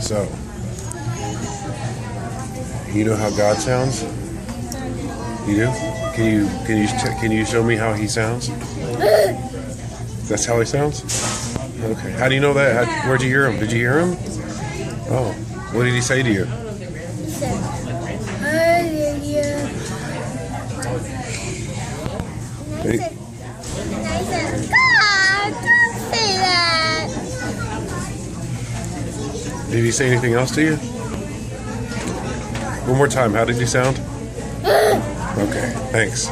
So, you know how God sounds? You do? Can you show me how He sounds? That's how He sounds? Okay. How do you know that? Where'd you hear Him? Did you hear Him? Oh. What did He say to you? He said, hallelujah. And I said, God, don't say that. Did He say anything else to you? One more time. How did He sound? Okay. Thanks.